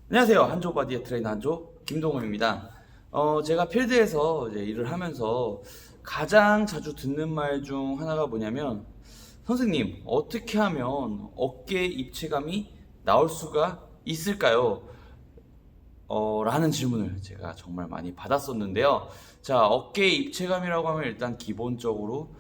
안녕하세요. 한조바디의 트레이너 한조 김동훈입니다. 제가 필드에서 이제 일을 하면서 가장 자주 듣는 말 중 하나가 뭐냐면, 선생님, 어떻게 하면 어깨 입체감이 나올 수가 있을까요? 라는 질문을 제가 정말 많이 받았었는데요. 자, 어깨 입체감이라고 하면 일단 기본적으로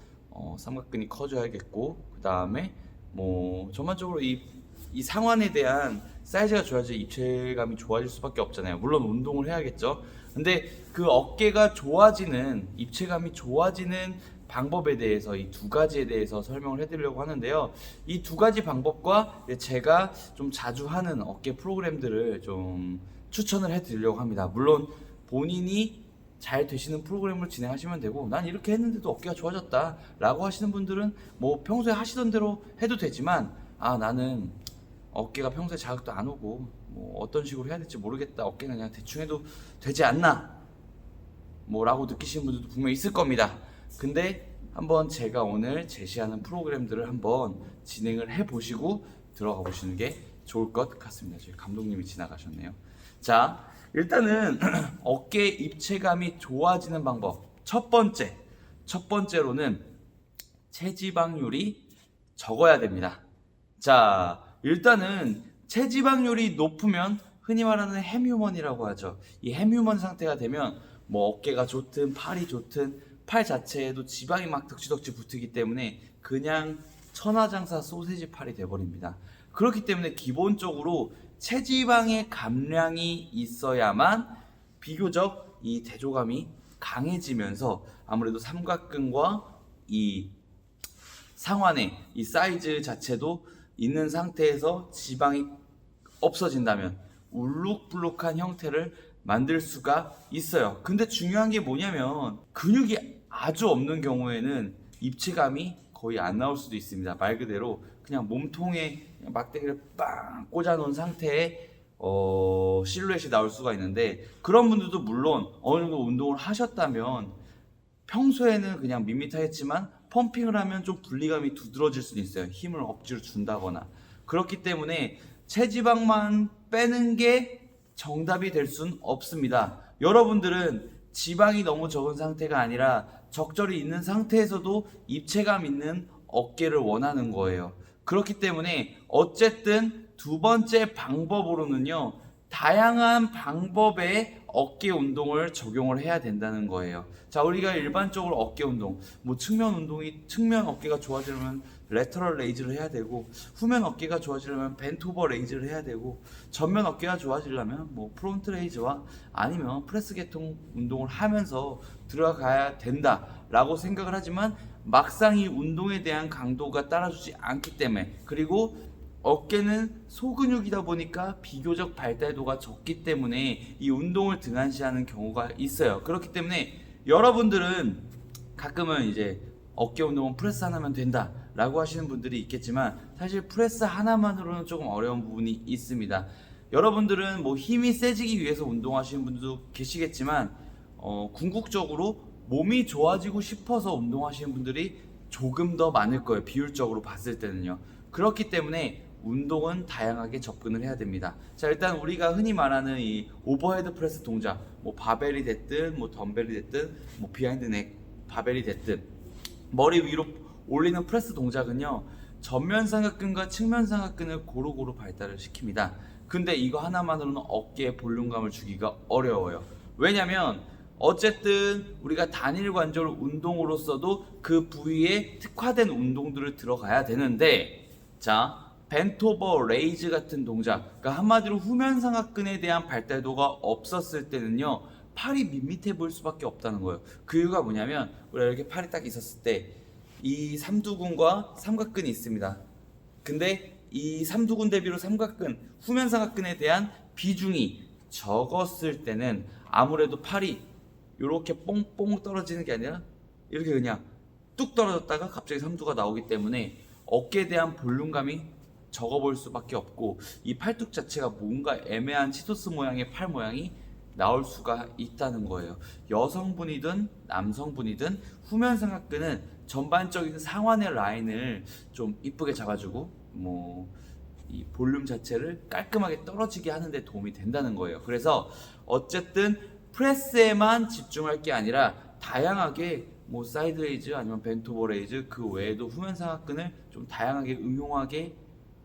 삼각근이 커져야겠고, 그 다음에 뭐 전반적으로 이 상완에 대한 사이즈가 좋아져 입체감이 좋아질 수밖에 없잖아요. 물론 운동을 해야겠죠. 근데 그 어깨가 좋아지는, 입체감이 좋아지는 방법에 대해서 이 두 가지에 대해서 설명을 해드리려고 하는데요. 이 두 가지 방법과 제가 좀 자주 하는 어깨 프로그램들을 좀 추천을 해드리려고 합니다. 물론 본인이 잘 되시는 프로그램을 진행하시면 되고, 난 이렇게 했는데도 어깨가 좋아졌다 라고 하시는 분들은 뭐 평소에 하시던 대로 해도 되지만, 나는 어깨가 평소에 자극도 안 오고 뭐 어떤 식으로 해야 될지 모르겠다, 어깨는 그냥 대충 해도 되지 않나 뭐 라고 느끼시는 분들도 분명히 있을 겁니다. 근데 한번 제가 오늘 제시하는 프로그램들을 한번 진행을 해 보시고 들어가 보시는 게 좋을 것 같습니다. 저희 감독님이 지나가셨네요. 자, 일단은 어깨 입체감이 좋아지는 방법, 첫 번째로는 체지방률이 적어야 됩니다. 자, 일단은 체지방률이 높으면 흔히 말하는 햄휴먼이라고 하죠. 이 햄휴먼 상태가 되면 뭐 어깨가 좋든 팔이 좋든 팔 자체에도 지방이 막 덕지덕지 붙기 때문에 그냥 천하장사 소세지 팔이 돼버립니다. 그렇기 때문에 기본적으로 체지방의 감량이 있어야만 비교적 이 대조감이 강해지면서 아무래도 삼각근과 이 상완의 이 사이즈 자체도 있는 상태에서 지방이 없어진다면 울룩불룩한 형태를 만들 수가 있어요. 근데 중요한 게 뭐냐면, 근육이 아주 없는 경우에는 입체감이 거의 안 나올 수도 있습니다. 말 그대로 그냥 몸통에 막대기를 빵 꽂아 놓은 상태의 실루엣이 나올 수가 있는데, 그런 분들도 물론 어느 정도 운동을 하셨다면 평소에는 그냥 밋밋하겠지만 펌핑을 하면 좀 분리감이 두드러질 수도 있어요. 힘을 억지로 준다거나. 그렇기 때문에 체지방만 빼는 게 정답이 될 순 없습니다. 여러분들은 지방이 너무 적은 상태가 아니라 적절히 있는 상태에서도 입체감 있는 어깨를 원하는 거예요. 그렇기 때문에 어쨌든 두 번째 방법으로는요, 다양한 방법의 어깨 운동을 적용을 해야 된다는 거예요. 자, 우리가 일반적으로 어깨 운동, 뭐 측면 어깨가 좋아지려면 레터럴 레이즈를 해야 되고, 후면 어깨가 좋아지려면 벤토버 레이즈를 해야 되고, 전면 어깨가 좋아지려면 뭐 프론트 레이즈와 아니면 프레스 계통 운동을 하면서 들어가야 된다라고 생각을 하지만, 막상 이 운동에 대한 강도가 따라주지 않기 때문에, 그리고 어깨는 소근육이다 보니까 비교적 발달도가 적기 때문에 이 운동을 등한시하는 경우가 있어요. 그렇기 때문에 여러분들은 가끔은 이제 어깨 운동은 프레스 하나면 된다 라고 하시는 분들이 있겠지만, 사실 프레스 하나만으로는 조금 어려운 부분이 있습니다. 여러분들은 뭐 힘이 세지기 위해서 운동하시는 분들도 계시겠지만, 궁극적으로 몸이 좋아지고 싶어서 운동하시는 분들이 조금 더 많을 거예요. 비율적으로 봤을 때는요. 그렇기 때문에 운동은 다양하게 접근을 해야 됩니다. 자, 일단 우리가 흔히 말하는 이 오버헤드 프레스 동작, 뭐 바벨이 됐든 뭐 덤벨이 됐든 뭐 비하인드 넥 바벨이 됐든 머리 위로 올리는 프레스 동작은요, 전면 삼각근과 측면 삼각근을 고루고루 발달을 시킵니다. 근데 이거 하나만으로는 어깨에 볼륨감을 주기가 어려워요. 왜냐면 어쨌든 우리가 단일 관절 운동으로서도 그 부위에 특화된 운동들을 들어가야 되는데, 자, 벤토버 레이즈 같은 동작, 그러니까 한마디로 후면 삼각근에 대한 발달도가 없었을 때는요, 팔이 밋밋해 보일 수밖에 없다는 거예요. 그 이유가 뭐냐면, 우리가 이렇게 팔이 딱 있었을 때 이 삼두근과 삼각근이 있습니다. 근데 이 삼두근 대비로 삼각근, 후면 삼각근에 대한 비중이 적었을 때는 아무래도 팔이 이렇게 뽕뽕 떨어지는 게 아니라 이렇게 그냥 뚝 떨어졌다가 갑자기 삼두가 나오기 때문에 어깨에 대한 볼륨감이 적어 보일 수밖에 없고, 이 팔뚝 자체가 뭔가 애매한 치토스 모양의 팔 모양이 나올 수가 있다는 거예요. 여성분이든 남성분이든 후면 삼각근은 전반적인 상완의 라인을 좀 이쁘게 잡아주고, 뭐 이 볼륨 자체를 깔끔하게 떨어지게 하는데 도움이 된다는 거예요. 그래서 어쨌든 프레스에만 집중할 게 아니라 다양하게 뭐 사이드 레이즈 아니면 벤토버 레이즈 그 외에도 후면 상하근을 좀 다양하게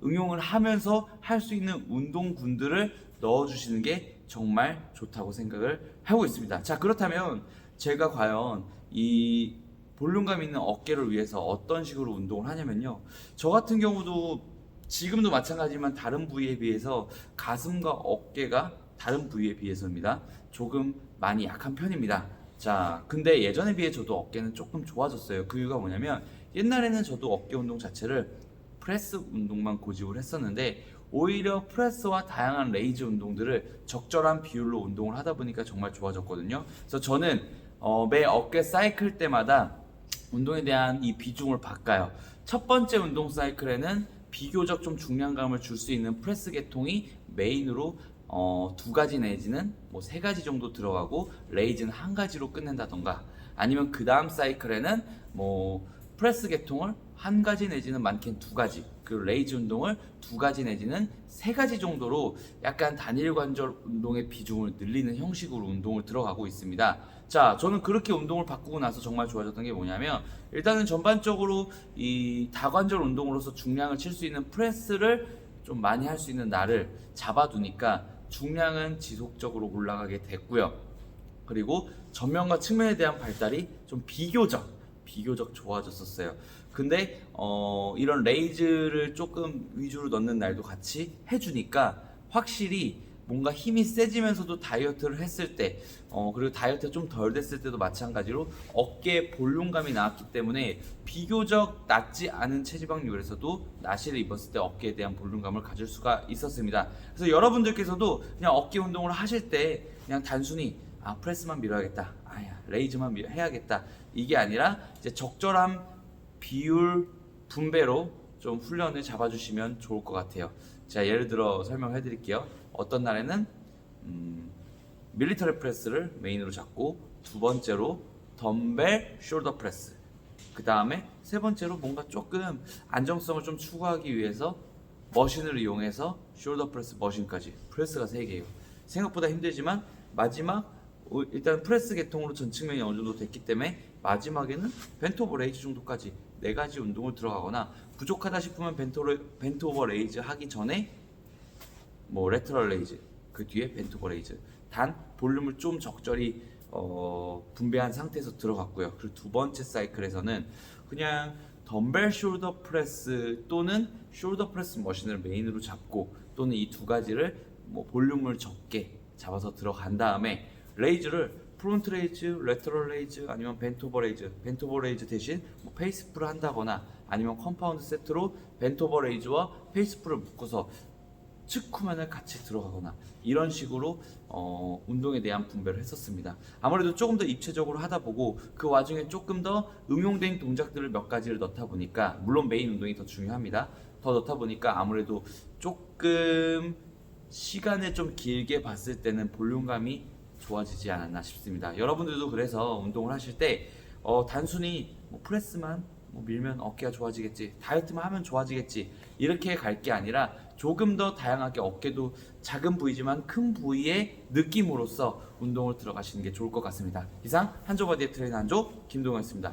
응용을 하면서 할 수 있는 운동군들을 넣어주시는 게 정말 좋다고 생각을 하고 있습니다. 자, 그렇다면 제가 과연 이 볼륨감 있는 어깨를 위해서 어떤 식으로 운동을 하냐면요. 저 같은 경우도 지금도 마찬가지지만 다른 부위에 비해서 가슴과 어깨가 다른 부위에 비해서입니다. 조금 많이 약한 편입니다. 자, 근데 예전에 비해 저도 어깨는 조금 좋아졌어요. 그 이유가 뭐냐면 옛날에는 저도 어깨 운동 자체를 프레스 운동만 고집을 했었는데 오히려 프레스와 다양한 레이즈 운동들을 적절한 비율로 운동을 하다 보니까 정말 좋아졌거든요. 그래서 저는 매 어깨 사이클 때마다 운동에 대한 이 비중을 바꿔요. 첫 번째 운동 사이클에는 비교적 좀 중량감을 줄 수 있는 프레스 계통이 메인으로 두 가지 내지는 뭐 세 가지 정도 들어가고 레이즈는 한 가지로 끝낸다던가 아니면 그 다음 사이클에는 뭐 프레스 계통을 한 가지 내지는 많게는 두 가지 그리고 레이즈 운동을 두 가지 내지는 세 가지 정도로 약간 단일 관절 운동의 비중을 늘리는 형식으로 운동을 들어가고 있습니다. 자, 저는 그렇게 운동을 바꾸고 나서 정말 좋아졌던 게 뭐냐면 일단은 전반적으로 이 다관절 운동으로서 중량을 칠 수 있는 프레스를 좀 많이 할 수 있는 날을 잡아두니까 중량은 지속적으로 올라가게 됐고요. 그리고 전면과 측면에 대한 발달이 좀 비교적 좋아졌었어요. 근데 이런 레이즈를 조금 위주로 넣는 날도 같이 해주니까 확실히 뭔가 힘이 세지면서도 다이어트를 했을 때 그리고 다이어트가 좀 덜 됐을 때도 마찬가지로 어깨에 볼륨감이 나왔기 때문에 비교적 낮지 않은 체지방률에서도 나시를 입었을 때 어깨에 대한 볼륨감을 가질 수가 있었습니다. 그래서 여러분들께서도 그냥 어깨 운동을 하실 때 그냥 단순히 프레스만 밀어야겠다, 레이즈만 해야겠다 이게 아니라 이제 적절한 비율 분배로 좀 훈련을 잡아주시면 좋을 것 같아요. 제가 예를 들어 설명해 드릴게요. 어떤 날에는 밀리터리 프레스를 메인으로 잡고 두 번째로 덤벨 숄더 프레스, 그 다음에 세 번째로 뭔가 조금 안정성을 좀 추구하기 위해서 머신을 이용해서 숄더 프레스 머신까지 프레스가 3개예요. 생각보다 힘들지만 마지막 일단 프레스 계통으로 전 측면이 어느 정도 됐기 때문에 마지막에는 벤트 오버 레이즈 정도까지 4가지 운동을 들어가거나 부족하다 싶으면 벤트 오버 레이즈 하기 전에 뭐 레터럴 레이즈 그 뒤에 벤트 오버 레이즈 단 볼륨을 좀 적절히 분배한 상태에서 들어갔고요. 그리고 두 번째 사이클에서는 그냥 덤벨 숄더 프레스 또는 숄더 프레스 머신을 메인으로 잡고 또는 이 두 가지를 뭐 볼륨을 적게 잡아서 들어간 다음에 레이즈를 프론트 레이즈, 레터럴 레이즈 아니면 벤트 오버 레이즈 대신 뭐 페이스풀을 한다거나 아니면 컴파운드 세트로 벤트 오버 레이즈와 페이스풀을 묶어서 측후면을 같이 들어가거나 이런 식으로 운동에 대한 분배를 했었습니다. 아무래도 조금 더 입체적으로 하다 보고 그 와중에 조금 더 응용된 동작들을 몇 가지를 넣다 보니까 물론 메인 운동이 더 중요합니다. 더 넣다 보니까 아무래도 조금 시간을 좀 길게 봤을 때는 볼륨감이 좋아지지 않았나 싶습니다. 여러분들도 그래서 운동을 하실 때 단순히 뭐 프레스만 뭐 밀면 어깨가 좋아지겠지, 다이어트만 하면 좋아지겠지 이렇게 갈 게 아니라 조금 더 다양하게 어깨도 작은 부위지만 큰 부위의 느낌으로써 운동을 들어가시는 게 좋을 것 같습니다. 이상 한조 바디의 트레이너 한조 김동현이었습니다.